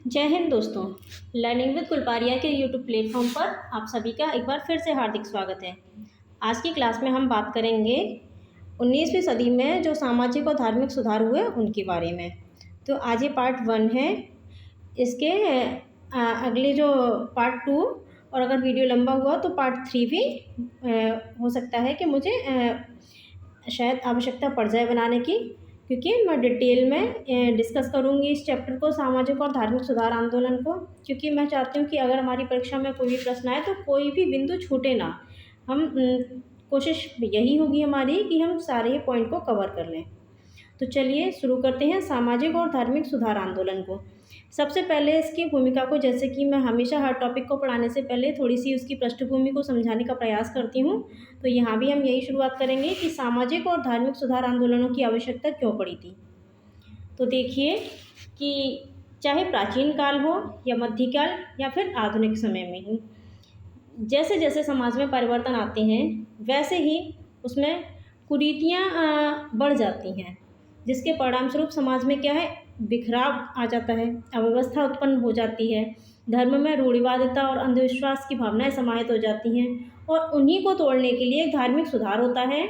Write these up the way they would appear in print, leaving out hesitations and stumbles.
जय हिंद दोस्तों। Learning with गुलपारिया के यूट्यूब प्लेटफॉर्म पर आप सभी का एक बार फिर से हार्दिक स्वागत है। आज की क्लास में हम बात करेंगे 19वीं सदी में जो सामाजिक और धार्मिक सुधार हुए उनके बारे में। तो आज ये पार्ट 1 है। इसके अगले जो पार्ट 2 और अगर वीडियो लंबा हुआ तो पार्ट 3 भी हो सकता है कि मुझे शायद आवश्यकता पड़ जाए बनाने की, क्योंकि मैं डिटेल में डिस्कस करूँगी इस चैप्टर को, सामाजिक और धार्मिक सुधार आंदोलन को, क्योंकि मैं चाहती हूँ कि अगर हमारी परीक्षा में कोई भी प्रश्न आए तो कोई भी बिंदु छूटे ना। हम कोशिश यही होगी हमारी कि हम सारे पॉइंट को कवर कर लें। तो चलिए शुरू करते हैं सामाजिक और धार्मिक सुधार आंदोलन को। सबसे पहले इसकी भूमिका को, जैसे कि मैं हमेशा हर टॉपिक को पढ़ाने से पहले थोड़ी सी उसकी पृष्ठभूमि को समझाने का प्रयास करती हूँ, तो यहाँ भी हम यही शुरुआत करेंगे कि सामाजिक और धार्मिक सुधार आंदोलनों की आवश्यकता क्यों पड़ी थी। तो देखिए कि चाहे प्राचीन काल हो या मध्यकाल या फिर आधुनिक समय में ही, जैसे जैसे समाज में परिवर्तन आते हैं वैसे ही उसमें कुरीतियाँ बढ़ जाती हैं, जिसके परिणामस्वरूप समाज में क्या है, बिखराव आ जाता है, अव्यवस्था उत्पन्न हो जाती है, धर्म में रूढ़िवादिता और अंधविश्वास की भावनाएं समाहित हो जाती हैं, और उन्हीं को तोड़ने के लिए धार्मिक सुधार होता है।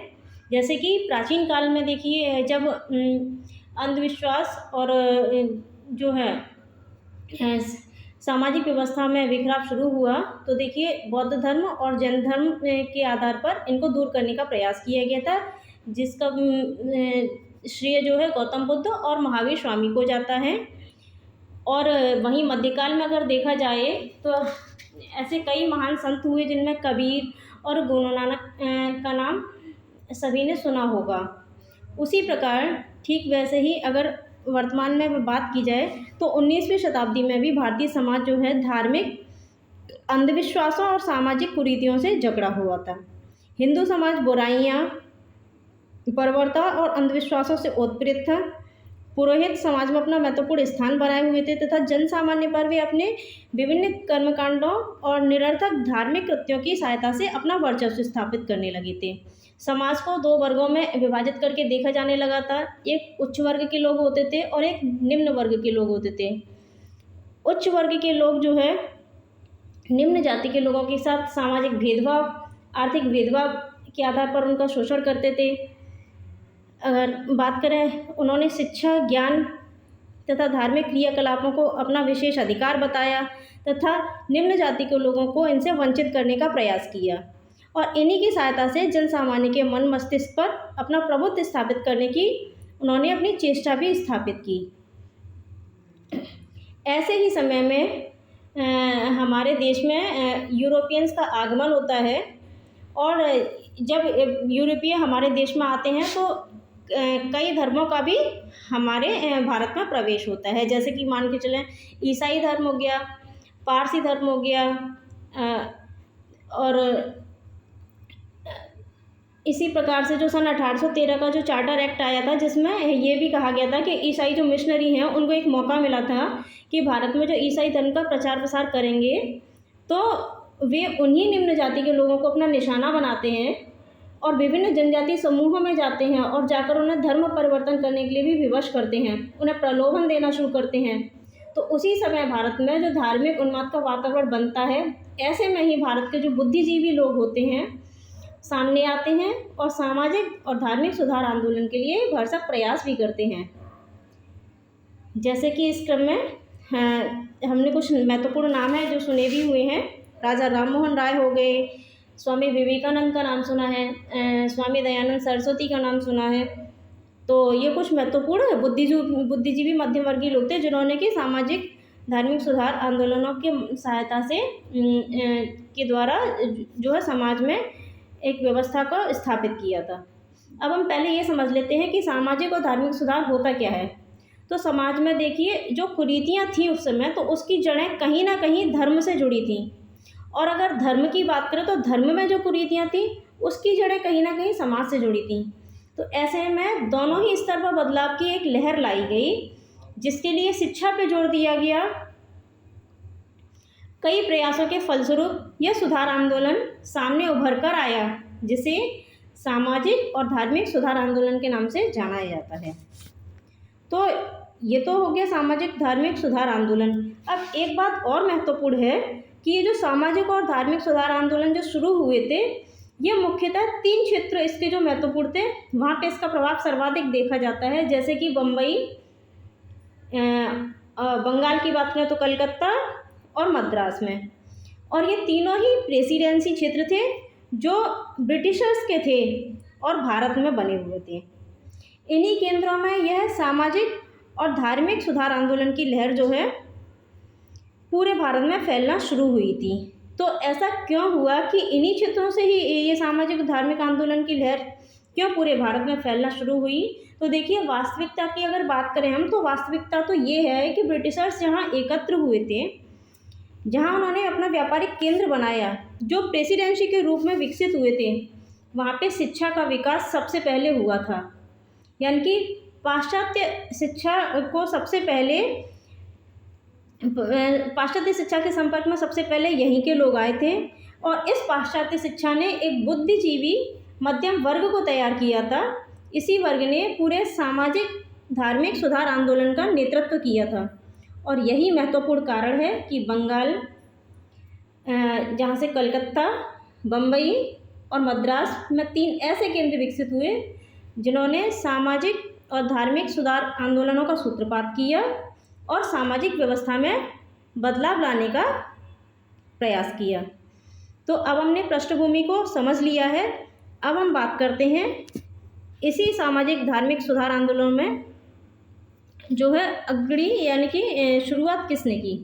जैसे कि प्राचीन काल में देखिए, जब अंधविश्वास और जो है सामाजिक व्यवस्था में बिखराव शुरू हुआ, तो देखिए बौद्ध धर्म और जैन धर्म के आधार पर इनको दूर करने का प्रयास किया गया था, जिसका श्रेय जो है गौतम बुद्ध और महावीर स्वामी को जाता है। और वहीं मध्यकाल में अगर देखा जाए तो ऐसे कई महान संत हुए, जिनमें कबीर और गुरु नानक का नाम सभी ने सुना होगा। उसी प्रकार ठीक वैसे ही अगर वर्तमान में बात की जाए तो 19वीं शताब्दी में भी भारतीय समाज जो है धार्मिक अंधविश्वासों और सामाजिक कुरीतियों से जकड़ा हुआ था। हिंदू समाज बुराइयाँ, बर्बरता और अंधविश्वासों से ओतप्रोत था। पुरोहित समाज में अपना महत्वपूर्ण स्थान बनाए हुए थे तथा जन सामान्य पर वे अपने विभिन्न कर्मकांडों और निरर्थक धार्मिक कृत्यों की सहायता से अपना वर्चस्व स्थापित करने लगे थे। समाज को दो वर्गों में विभाजित करके देखा जाने लगा था। एक उच्च वर्ग के लोग होते थे और एक निम्न वर्ग के लोग होते थे। उच्च वर्ग के लोग जो है निम्न जाति के लोगों के साथ सामाजिक भेदभाव, आर्थिक भेदभाव के आधार पर उनका शोषण करते थे। अगर बात करें, उन्होंने शिक्षा, ज्ञान तथा धार्मिक क्रियाकलापों को अपना विशेष अधिकार बताया तथा निम्न जाति के लोगों को इनसे वंचित करने का प्रयास किया, और इन्हीं की सहायता से जन सामान्य के मन मस्तिष्क पर अपना प्रभुत्व स्थापित करने की उन्होंने अपनी चेष्टा भी स्थापित की। ऐसे ही समय में हमारे देश में यूरोपियंस का आगमन होता है, और जब यूरोपीय हमारे देश में आते हैं तो कई धर्मों का भी हमारे भारत में प्रवेश होता है। जैसे कि मान के चलें, ईसाई धर्म हो गया, पारसी धर्म हो गया, और इसी प्रकार से जो सन 1813 का जो चार्टर एक्ट आया था, जिसमें ये भी कहा गया था कि ईसाई जो मिशनरी हैं उनको एक मौका मिला था कि भारत में जो ईसाई धर्म का प्रचार प्रसार करेंगे तो वे उन्हीं निम्न जाति के लोगों को अपना निशाना बनाते हैं और विभिन्न जनजातीय समूहों में जाते हैं और जाकर उन्हें धर्म परिवर्तन करने के लिए भी विवश करते हैं, उन्हें प्रलोभन देना शुरू करते हैं। तो उसी समय भारत में जो धार्मिक उन्माद का वातावरण बनता है, ऐसे में ही भारत के जो बुद्धिजीवी लोग होते हैं सामने आते हैं और सामाजिक और धार्मिक सुधार आंदोलन के लिए भरसक प्रयास भी करते हैं। जैसे कि इस क्रम में हमने कुछ महत्वपूर्ण नाम है जो सुने भी हुए हैं। राजा राम मोहन राय हो गए, स्वामी विवेकानंद का नाम सुना है, स्वामी दयानंद सरस्वती का नाम सुना है। तो ये कुछ महत्वपूर्ण बुद्धिजीवी मध्यम वर्गीय लोग थे, जिन्होंने कि सामाजिक धार्मिक सुधार आंदोलनों की सहायता से के द्वारा जो है समाज में एक व्यवस्था को स्थापित किया था। अब हम पहले ये समझ लेते हैं कि सामाजिक और धार्मिक सुधार होता क्या है। तो समाज में देखिए, जो कुरीतियाँ थी उस समय, तो उसकी जड़ें कहीं ना कहीं धर्म से जुड़ी थी, और अगर धर्म की बात करें तो धर्म में जो कुरीतियाँ थी उसकी जड़ें कहीं ना कहीं समाज से जुड़ी थी। तो ऐसे में दोनों ही स्तर पर बदलाव की एक लहर लाई गई, जिसके लिए शिक्षा पे जोर दिया गया। कई प्रयासों के फलस्वरूप यह सुधार आंदोलन सामने उभर कर आया, जिसे सामाजिक और धार्मिक सुधार आंदोलन के नाम से जाना जाता है। तो ये तो हो गया सामाजिक धार्मिक सुधार आंदोलन। अब एक बात और महत्वपूर्ण है कि ये जो सामाजिक और धार्मिक सुधार आंदोलन जो शुरू हुए थे, ये मुख्यतः 3 क्षेत्र इसके जो महत्वपूर्ण थे, वहाँ पे इसका प्रभाव सर्वाधिक देखा जाता है। जैसे कि बम्बई, बंगाल की बात करें तो कलकत्ता और मद्रास में। और ये तीनों ही प्रेसिडेंसी क्षेत्र थे जो ब्रिटिशर्स के थे और भारत में बने हुए थे। इन्हीं केंद्रों में यह सामाजिक और धार्मिक सुधार आंदोलन की लहर जो है पूरे भारत में फैलना शुरू हुई थी। तो ऐसा क्यों हुआ कि इन्हीं क्षेत्रों से ही ये सामाजिक धार्मिक आंदोलन की लहर क्यों पूरे भारत में फैलना शुरू हुई? तो देखिए, वास्तविकता की अगर बात करें हम, तो वास्तविकता तो ये है कि ब्रिटिशर्स जहाँ एकत्र हुए थे, जहाँ उन्होंने अपना व्यापारिक केंद्र बनाया, जो प्रेसिडेंसी के रूप में विकसित हुए थे, वहाँ पे शिक्षा का विकास सबसे पहले हुआ था। यानी कि पाश्चात्य शिक्षा को सबसे पहले, पाश्चात्य शिक्षा के संपर्क में सबसे पहले यहीं के लोग आए थे। और इस पाश्चात्य शिक्षा ने एक बुद्धिजीवी मध्यम वर्ग को तैयार किया था। इसी वर्ग ने पूरे सामाजिक धार्मिक सुधार आंदोलन का नेतृत्व किया था। और यही महत्वपूर्ण कारण है कि बंगाल, जहाँ से कलकत्ता, बम्बई और मद्रास में 3 ऐसे केंद्र विकसित हुए जिन्होंने सामाजिक और धार्मिक सुधार आंदोलनों का सूत्रपात किया और सामाजिक व्यवस्था में बदलाव लाने का प्रयास किया। तो अब हमने पृष्ठभूमि को समझ लिया है। अब हम बात करते हैं इसी सामाजिक धार्मिक सुधार आंदोलन में जो है अग्रणी, यानी कि शुरुआत किसने की।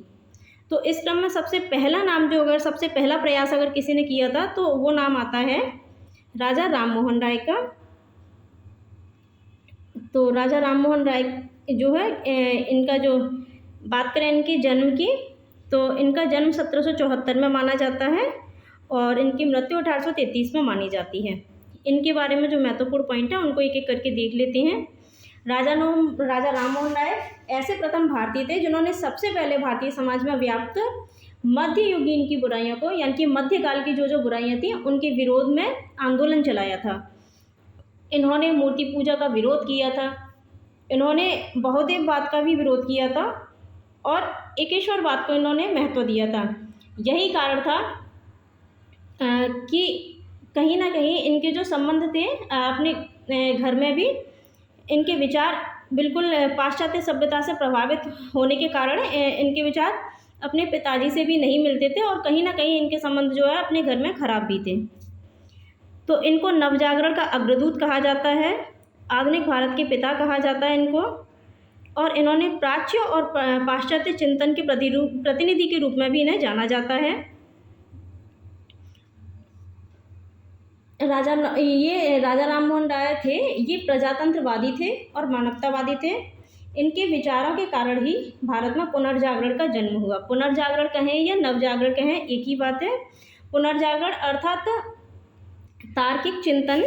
तो इस क्रम में सबसे पहला नाम जो, अगर सबसे पहला प्रयास अगर किसी ने किया था, तो वो नाम आता है राजा राममोहन राय का। तो राजा राममोहन राय जो है, इनका जो बात करें इनके जन्म की, तो इनका जन्म 1774 में माना जाता है और इनकी मृत्यु 1833 में मानी जाती है। इनके बारे में जो महत्वपूर्ण पॉइंट है उनको एक एक करके देख लेते हैं। राजा राममोहन राय ऐसे प्रथम भारतीय थे जिन्होंने सबसे पहले भारतीय समाज में व्याप्त मध्ययुगीन की बुराइयों को, यानी कि मध्यकाल की जो बुराइयां थी, उनके विरोध में आंदोलन चलाया था। इन्होंने मूर्ति पूजा का विरोध किया था, इन्होंने बहुदेववाद का भी विरोध किया था और एकेश्वरवाद को इन्होंने महत्व दिया था। यही कारण था कि कहीं ना कहीं इनके जो संबंध थे अपने घर में भी, इनके विचार बिल्कुल पाश्चात्य सभ्यता से प्रभावित होने के कारण इनके विचार अपने पिताजी से भी नहीं मिलते थे और कहीं ना कहीं इनके संबंध जो है अपने घर में खराब भी थे। तो इनको नवजागरण का अग्रदूत कहा जाता है, आधुनिक भारत के पिता कहा जाता है इनको। और इन्होंने प्राच्य और पाश्चात्य चिंतन के प्रतिनिधि के रूप में भी इन्हें जाना जाता है। राजा राममोहन राय थे, ये प्रजातंत्रवादी थे और मानवतावादी थे। इनके विचारों के कारण ही भारत में पुनर्जागरण का जन्म हुआ। पुनर्जागरण कहें या नवजागरण कहें, एक ही बात है। पुनर्जागरण अर्थात तार्किक चिंतन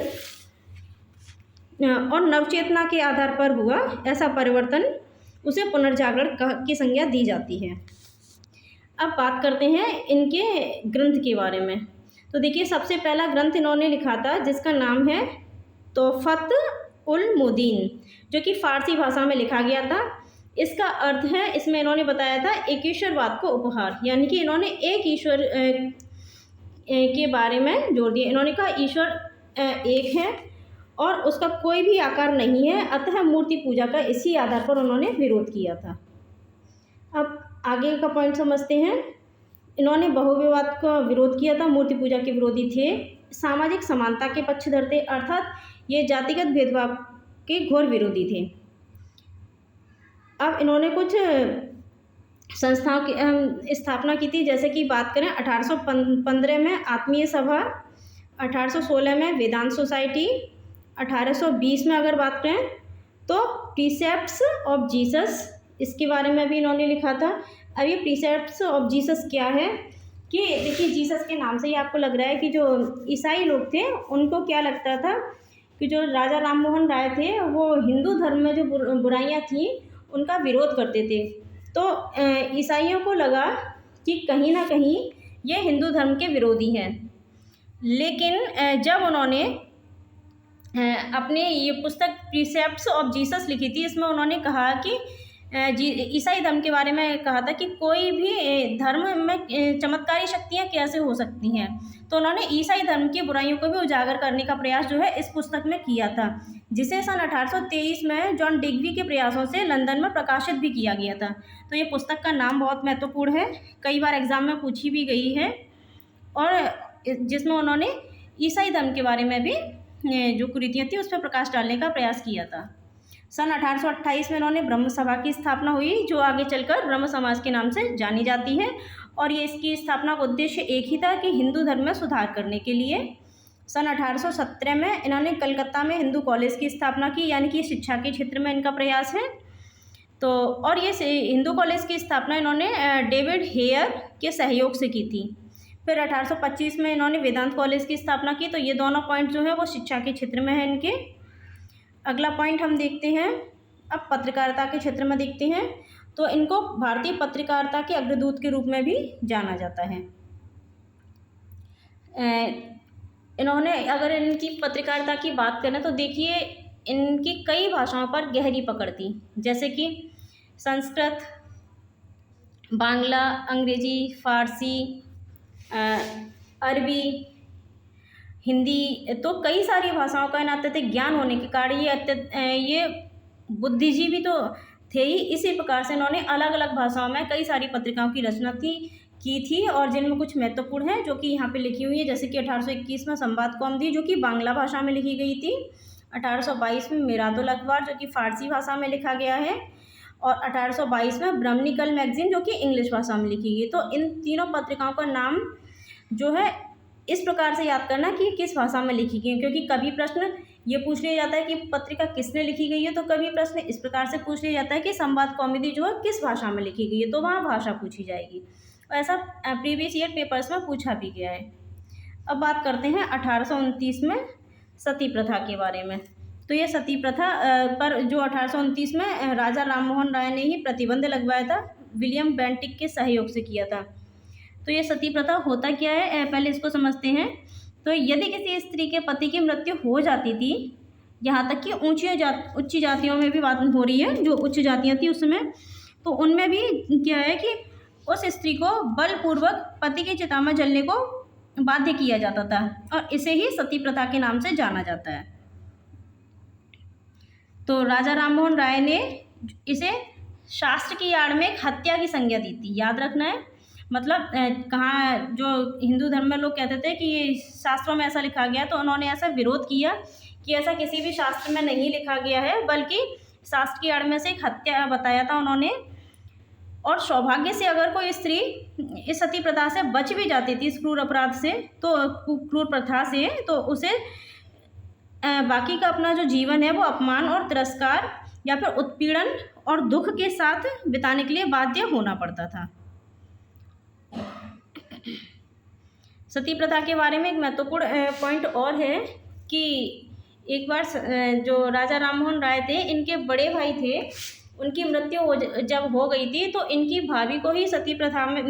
और नवचेतना के आधार पर हुआ ऐसा परिवर्तन, उसे पुनर्जागरण की संज्ञा दी जाती है। अब बात करते हैं इनके ग्रंथ के बारे में। तो देखिए, सबसे पहला ग्रंथ इन्होंने लिखा था जिसका नाम है तोहफत उल मुदीन, जो कि फ़ारसी भाषा में लिखा गया था। इसका अर्थ है, इसमें इन्होंने बताया था एकेश्वरवाद को उपहार, यानी कि इन्होंने एक ईश्वर के बारे में जोर दिया। इन्होंने कहा ईश्वर एक है और उसका कोई भी आकार नहीं है, अतः मूर्ति पूजा का इसी आधार पर उन्होंने विरोध किया था। अब आगे का पॉइंट समझते हैं। इन्होंने बहुविवाद का विरोध किया था, मूर्ति पूजा के विरोधी थे, सामाजिक समानता के पक्षधर थे, अर्थात ये जातिगत भेदभाव के घोर विरोधी थे। अब इन्होंने कुछ संस्थाओं की स्थापना की थी, जैसे कि बात करें 1815 में आत्मीय सभा, 1816 में वेदांत सोसाइटी, 1820 में अगर बात करें तो प्रीसेप्ट्स ऑफ जीसस, इसके बारे में भी इन्होंने लिखा था। अब ये प्रीसेप्ट्स ऑफ जीसस क्या है कि देखिए, जीसस के नाम से ही आपको लग रहा है कि जो ईसाई लोग थे उनको क्या लगता था कि जो राजा राममोहन राय थे वो हिंदू धर्म में जो बुराइयां थीं उनका विरोध करते थे। तो ईसाइयों को लगा कि कहीं ना कहीं ये हिंदू धर्म के विरोधी हैं। लेकिन जब उन्होंने अपने ये पुस्तक प्रीसेप्ट्स ऑफ जीसस लिखी थी, इसमें उन्होंने कहा कि ईसाई धर्म के बारे में कहा था कि कोई भी धर्म में चमत्कारी शक्तियाँ कैसे हो सकती हैं। तो उन्होंने ईसाई धर्म की बुराइयों को भी उजागर करने का प्रयास जो है इस पुस्तक में किया था, जिसे सन 1823 में जॉन डिग्बी के प्रयासों से लंदन में प्रकाशित भी किया गया था। तो ये पुस्तक का नाम बहुत महत्वपूर्ण है, कई बार एग्जाम में पूछी भी गई है, और जिसमें उन्होंने ईसाई धर्म के बारे में भी जो कुरीतियाँ थी उस पर प्रकाश डालने का प्रयास किया था। सन 1828 में उन्होंने ब्रह्म सभा की स्थापना हुई, जो आगे चलकर ब्रह्म समाज के नाम से जानी जाती है, और ये इसकी स्थापना का उद्देश्य एक ही था कि हिंदू धर्म में सुधार करने के लिए। सन 1817 में इन्होंने कलकत्ता में हिंदू कॉलेज की स्थापना की, यानी कि शिक्षा के क्षेत्र में इनका प्रयास है। तो और ये हिंदू कॉलेज की स्थापना इन्होंने डेविड हेयर के सहयोग से की थी। फिर 1825 में इन्होंने वेदांत कॉलेज की स्थापना की। तो ये दोनों पॉइंट जो है वो शिक्षा के क्षेत्र में है इनके। अगला पॉइंट हम देखते हैं, अब पत्रकारिता के क्षेत्र में देखते हैं। तो इनको भारतीय पत्रकारिता के अग्रदूत के रूप में भी जाना जाता है। इन्होंने, अगर इनकी पत्रकारिता की बात करें तो देखिए इनकी कई भाषाओं पर गहरी पकड़ थी, जैसे कि संस्कृत, बांग्ला, अंग्रेजी, फारसी, अरबी, हिंदी, तो कई सारी भाषाओं का अत्यधिक ज्ञान होने के कारण ये बुद्धिजीवी तो थे ही। इसी प्रकार से इन्होंने अलग अलग भाषाओं में कई सारी पत्रिकाओं की रचना की थी, और जिनमें कुछ महत्वपूर्ण है जो कि यहाँ पे लिखी हुई है, जैसे कि 1821 में संवाद कौमुदी जो कि बांग्ला भाषा में लिखी गई थी, 1822 में मिरादुल अखबार जो कि फारसी भाषा में लिखा गया है, और 1822 में ब्रह्मनिकल मैगजीन जो कि इंग्लिश भाषा में लिखी गई। तो इन तीनों पत्रिकाओं का नाम जो है इस प्रकार से याद करना कि किस भाषा में लिखी गई, क्योंकि कभी प्रश्न ये पूछ लिया जाता है कि पत्रिका किसने लिखी गई है, तो कभी प्रश्न इस प्रकार से पूछ लिया जाता है कि संवाद कौमुदी जो है किस भाषा में लिखी गई है, तो वहाँ भाषा पूछी जाएगी। ऐसा प्रीवियस ईयर पेपर्स में पूछा भी गया है। अब बात करते हैं 1829 में सती प्रथा के बारे में। तो ये सती प्रथा पर जो 1829 में राजा राममोहन राय ने ही प्रतिबंध लगवाया था, विलियम बेंटिक के सहयोग से किया था। तो ये सती प्रथा होता क्या है, पहले इसको समझते हैं। तो यदि किसी स्त्री के पति की मृत्यु हो जाती थी, यहाँ तक कि उच्च जातियों में भी बात हो रही है, जो उच्च जातियाँ थी उस समय, तो उनमें भी क्या है कि उस स्त्री को बलपूर्वक पति की चिता में जलने को बाध्य किया जाता था, और इसे ही सती प्रथा के नाम से जाना जाता है। तो राजा राममोहन राय ने इसे शास्त्र की आड़ में एक हत्या की संज्ञा दी थी, याद रखना है। मतलब कहाँ जो हिंदू धर्म में लोग कहते थे कि ये शास्त्रों में ऐसा लिखा गया, तो उन्होंने ऐसा विरोध किया कि ऐसा किसी भी शास्त्र में नहीं लिखा गया है, बल्कि शास्त्र की आड़ में से एक हत्या बताया था उन्होंने। और सौभाग्य से अगर कोई स्त्री इस सती प्रथा से बच भी जाती थी, इस क्रूर अपराध से, तो क्रूर प्रथा से, तो उसे बाकी का अपना जो जीवन है वो अपमान और तिरस्कार या फिर उत्पीड़न और दुख के साथ बिताने के लिए बाध्य होना पड़ता था। सती प्रथा के बारे में एक महत्वपूर्ण पॉइंट और है कि एक बार जो राजा राममोहन राय थे, इनके बड़े भाई थे, उनकी मृत्यु जब हो गई थी, तो इनकी भाभी को ही सती प्रथा में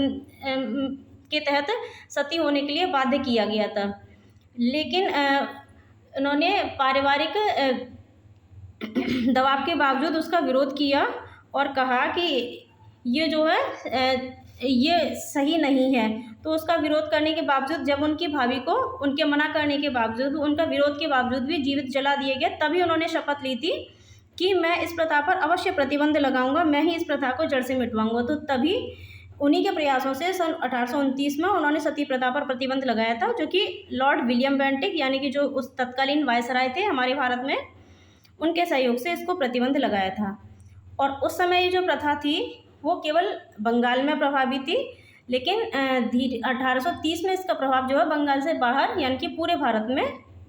के तहत सती होने के लिए बाध्य किया गया था। लेकिन उन्होंने पारिवारिक दबाव के बावजूद उसका विरोध किया और कहा कि ये जो है ये सही नहीं है। तो उसका विरोध करने के बावजूद, जब उनकी भाभी को उनके मना करने के बावजूद, उनका विरोध के बावजूद भी जीवित जला दिया गया, तभी उन्होंने शपथ ली थी कि मैं इस प्रथा पर अवश्य प्रतिबंध लगाऊंगा, मैं ही इस प्रथा को जड़ से मिटवाऊंगा। तो तभी उन्हीं के प्रयासों से सन 1829 में उन्होंने सती प्रथा पर प्रतिबंध लगाया था, जो कि लॉर्ड विलियम बेंटिक यानी कि जो उस तत्कालीन वायसराय थे हमारे भारत में, उनके सहयोग से इसको प्रतिबंध लगाया था। और उस समय ये जो प्रथा थी वो केवल बंगाल में प्रभावी थी, लेकिन 1830 में इसका प्रभाव जो है बंगाल से बाहर यानी कि पूरे भारत में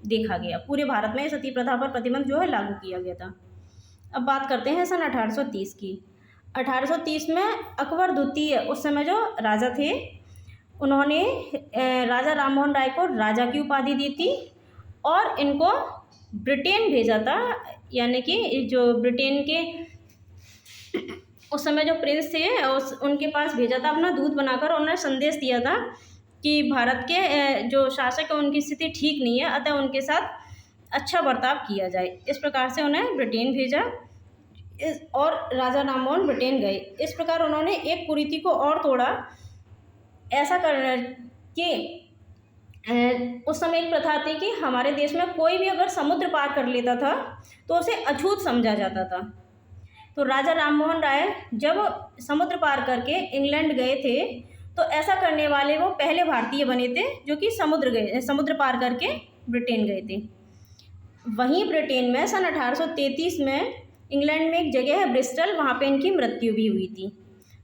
देखा गया। पूरे भारत में सती प्रथा पर प्रतिबंध जो है लागू किया गया था। अब बात करते हैं सन 1830 की। 1830 में अकबर द्वितीय उस समय जो राजा थे, उन्होंने राजा राममोहन राय को राजा की उपाधि दी थी और इनको ब्रिटेन भेजा था, यानी कि जो ब्रिटेन के उस समय जो प्रिंस थे उनके पास भेजा था अपना दूत बनाकर। उन्होंने संदेश दिया था कि भारत के जो शासक है उनकी स्थिति ठीक नहीं है, अतः उनके साथ अच्छा बर्ताव किया जाए। इस प्रकार से उन्हें ब्रिटेन भेजा। और राजा राममोहन ब्रिटेन गए। इस प्रकार उन्होंने एक कुरीति को और तोड़ा। ऐसा कर के उस समय एक प्रथा थी कि हमारे देश में कोई भी अगर समुद्र पार कर लेता था तो उसे अछूत समझा जाता था। तो राजा राममोहन राय जब समुद्र पार करके इंग्लैंड गए थे तो ऐसा करने वाले वो पहले भारतीय बने थे जो कि समुद्र पार करके ब्रिटेन गए थे। वहीं ब्रिटेन में सन 1833 में इंग्लैंड में एक जगह है ब्रिस्टल, वहाँ पे इनकी मृत्यु भी हुई थी।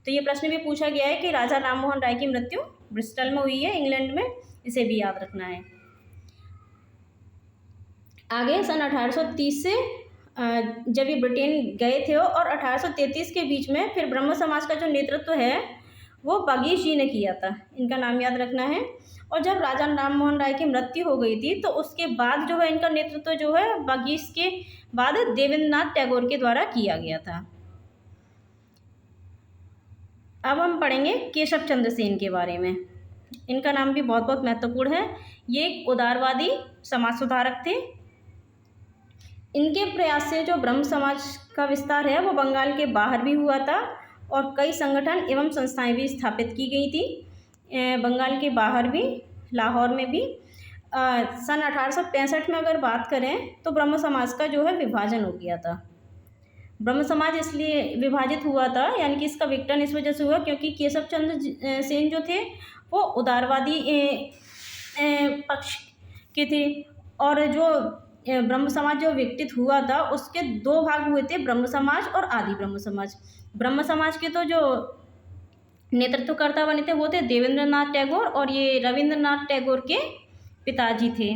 तो ये प्रश्न भी पूछा गया है कि राजा राममोहन राय की मृत्यु ब्रिस्टल में हुई है, इंग्लैंड में, इसे भी याद रखना है। आगे सन 1830 से जब ये ब्रिटेन गए थे और 1833 के बीच में फिर ब्रह्म समाज का जो नेतृत्व है वो बगीश जी ने किया था, इनका नाम याद रखना है। और जब राजा राममोहन राय की मृत्यु हो गई थी तो उसके बाद जो है इनका नेतृत्व जो है बगीश के बाद देवेंद्रनाथ टैगोर के द्वारा किया गया था। अब हम पढ़ेंगे केशव चंद्र सेन के बारे में। इनका नाम भी बहुत बहुत महत्वपूर्ण है। ये एक उदारवादी समाज सुधारक थे। इनके प्रयास से जो ब्रह्म समाज का विस्तार है वो बंगाल के बाहर भी हुआ था और कई संगठन एवं संस्थाएं भी स्थापित की गई थी बंगाल के बाहर भी, लाहौर में भी। सन 1865 में अगर बात करें तो ब्रह्म समाज का जो है विभाजन हो गया था। ब्रह्म समाज इसलिए विभाजित हुआ था, यानी कि इसका विघटन इस वजह से हुआ क्योंकि केशव चंद्र सेन जो थे वो उदारवादी पक्ष के थे और जो ब्रह्म समाज जो विकसित हुआ था उसके दो भाग हुए थे, ब्रह्म समाज और आदि ब्रह्म समाज। ब्रह्म समाज के तो जो नेतृत्वकर्ता बने थे वो थे देवेंद्रनाथ टैगोर और ये रविंद्रनाथ टैगोर के पिताजी थे।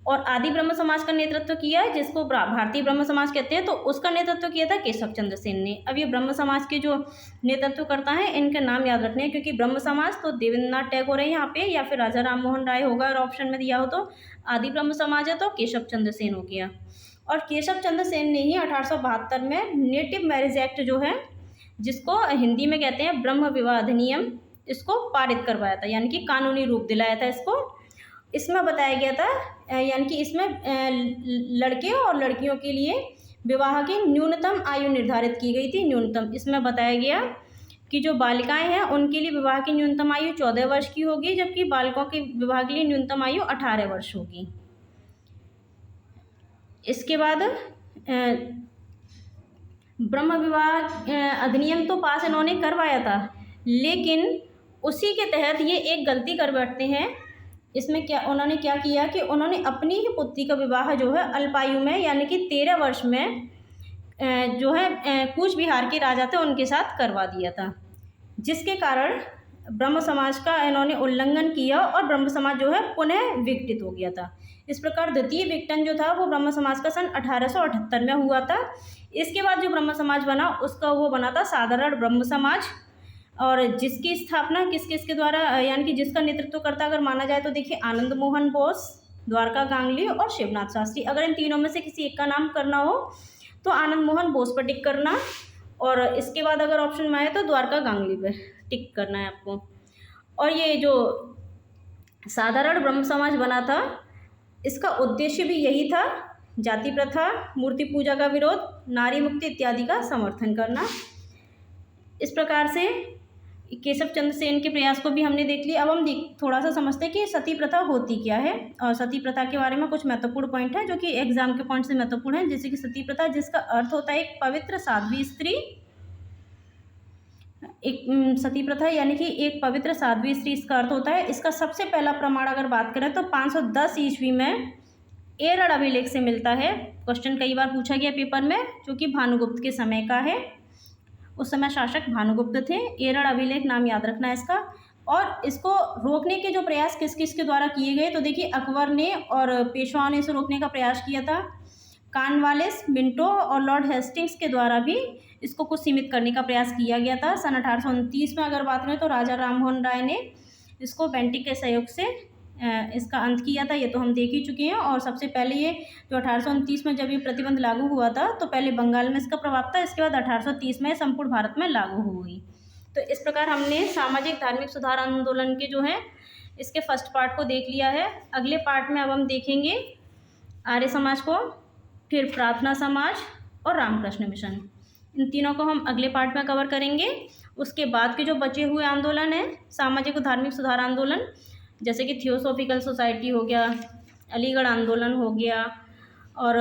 और आदि ब्रह्म समाज का नेतृत्व किया है जिसको भारतीय ब्रह्म समाज कहते हैं, तो उसका नेतृत्व किया था केशव चंद्र सेन ने। अब ये ब्रह्म समाज के जो नेतृत्वकर्ता हैं इनके नाम याद रखने हैं क्योंकि ब्रह्म समाज तो देवेंद्रनाथ टैगोर है यहाँ पे, या फिर राजा राममोहन राय होगा अगर ऑप्शन में दिया हो तो। आदि ब्रह्म समाज है तो केशव चंद्र सेन हो गया। और केशव चंद्र सेन ने ही 1872 में नेटिव मैरिज एक्ट जो है, जिसको हिंदी में कहते हैं ब्रह्म विवाह अधिनियम, इसको पारित करवाया था, यानी कि कानूनी रूप दिलाया था इसको। इसमें बताया गया था, यानी कि इसमें लड़के और लड़कियों के लिए विवाह की न्यूनतम आयु निर्धारित की गई थी। न्यूनतम इसमें बताया गया कि जो बालिकाएं हैं उनके लिए विवाह की न्यूनतम आयु 14 वर्ष की होगी, जबकि बालकों के विवाह के लिए न्यूनतम आयु 18 वर्ष होगी। इसके बाद ब्रह्म विवाह अधिनियम तो पास इन्होंने करवाया था, लेकिन उसी के तहत ये एक गलती कर बैठते हैं। इसमें उन्होंने क्या किया कि उन्होंने अपनी ही पुत्री का विवाह जो है अल्पायु में, यानी कि 13 वर्ष में जो है कूच बिहार के राजा थे उनके साथ करवा दिया था, जिसके कारण ब्रह्म समाज का इन्होंने उल्लंघन किया और ब्रह्म समाज जो है पुनः विघटित हो गया था। इस प्रकार द्वितीय विघटन जो था वो ब्रह्म समाज का सन 1878 में हुआ था। इसके बाद जो ब्रह्म समाज बना उसका वो बना था साधारण ब्रह्म समाज, और जिसकी स्थापना किसके द्वारा, यानी कि जिसका नेतृत्व करता अगर माना जाए तो देखिए आनंद मोहन बोस, द्वारका गांगुली और शिवनाथ शास्त्री। अगर इन तीनों में से किसी एक का नाम करना हो तो आनंद मोहन बोस पर टिक करना, और इसके बाद अगर ऑप्शन में आए तो द्वारका गांगुली पर टिक करना है आपको। और ये जो साधारण ब्रह्म समाज बना था इसका उद्देश्य भी यही था, जाति प्रथा, मूर्ति पूजा का विरोध, नारी मुक्ति इत्यादि का समर्थन करना। इस प्रकार से केशव चंद्र सेन के प्रयास को भी हमने देख लिया। अब हम थोड़ा सा समझते हैं कि सती प्रथा होती क्या है, और सती प्रथा के बारे में कुछ महत्वपूर्ण पॉइंट है जो कि एग्जाम के पॉइंट से महत्वपूर्ण है। जैसे कि सती प्रथा, जिसका अर्थ होता है एक पवित्र साध्वी स्त्री, एक सती प्रथा यानी कि एक पवित्र साध्वी स्त्री इसका अर्थ होता है। इसका सबसे पहला प्रमाण अगर बात करें तो 510 ईस्वी में एरड़ अभिलेख से मिलता है। क्वेश्चन कई बार पूछा गया पेपर में, जो कि भानुगुप्त के समय का है। उस समय शासक भानुगुप्त थे। एरड़ अभिलेख नाम याद रखना है इसका। और इसको रोकने के जो प्रयास किस किस के द्वारा किए गए, तो देखिए अकबर ने और पेशवाओं ने इसे रोकने का प्रयास किया था। कॉर्नवालिस, मिंटो और लॉर्ड हेस्टिंग्स के द्वारा भी इसको कुछ सीमित करने का प्रयास किया गया था। सन 1829 में अगर बात करें तो राजा राममोहन राय ने इसको बेंटिक के सहयोग से इसका अंत किया था। ये तो हम देख ही चुके हैं। और सबसे पहले ये जो 1829 में जब ये प्रतिबंध लागू हुआ था तो पहले बंगाल में इसका प्रभाव था, इसके बाद 1830 में संपूर्ण भारत में लागू हो गई। तो इस प्रकार हमने सामाजिक धार्मिक सुधार आंदोलन के जो है इसके फर्स्ट पार्ट को देख लिया है। अगले पार्ट में अब हम देखेंगे आर्य समाज को, फिर प्रार्थना समाज और रामकृष्ण मिशन। इन तीनों को हम अगले पार्ट में कवर करेंगे। उसके बाद के जो बचे हुए आंदोलन हैं, सामाजिक और धार्मिक सुधार आंदोलन, जैसे कि थियोसॉफिकल सोसाइटी हो गया, अलीगढ़ आंदोलन हो गया, और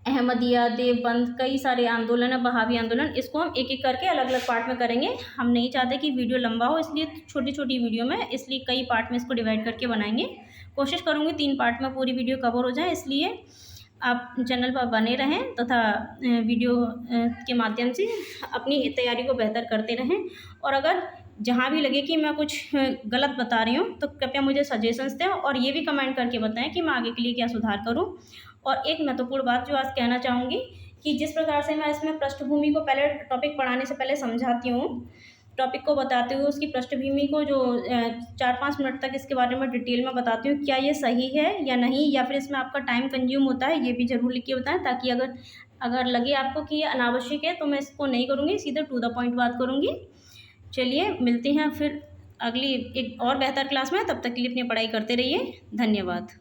अहमदिया, देवबंद, कई सारे आंदोलन है, बहावी आंदोलन, इसको हम एक एक करके अलग अलग पार्ट में करेंगे। हम नहीं चाहते कि वीडियो लंबा हो, इसलिए छोटी छोटी वीडियो में, इसलिए कई पार्ट में इसको डिवाइड करके बनाएंगे। कोशिश करूँगी 3 पार्ट में पूरी वीडियो कवर हो जाए, इसलिए आप चैनल पर बने रहें तथा वीडियो के माध्यम से अपनी तैयारी को बेहतर करते रहें। और अगर जहाँ भी लगे कि मैं कुछ गलत बता रही हूँ तो कृपया मुझे सजेशंस दें, और ये भी कमेंट करके बताएं कि मैं आगे के लिए क्या सुधार करूँ। और एक महत्वपूर्ण बात जो आज कहना चाहूँगी कि जिस प्रकार से मैं इसमें पृष्ठभूमि को पहले टॉपिक पढ़ाने से पहले समझाती हूँ, टॉपिक को बताते हुए उसकी पृष्ठभूमि को जो 4-5 मिनट तक इसके बारे में डिटेल में बताती हूँ, क्या ये सही है या नहीं, या फिर इसमें आपका टाइम कंज्यूम होता है, ये भी ज़रूर लिख के बताएं, ताकि अगर लगे आपको कि ये अनावश्यक है तो मैं इसको नहीं करूँगी, सीधे टू द पॉइंट बात करूँगी। चलिए मिलते हैं फिर अगली एक और बेहतर क्लास में, तब तक के लिए अपनी पढ़ाई करते रहिए। धन्यवाद।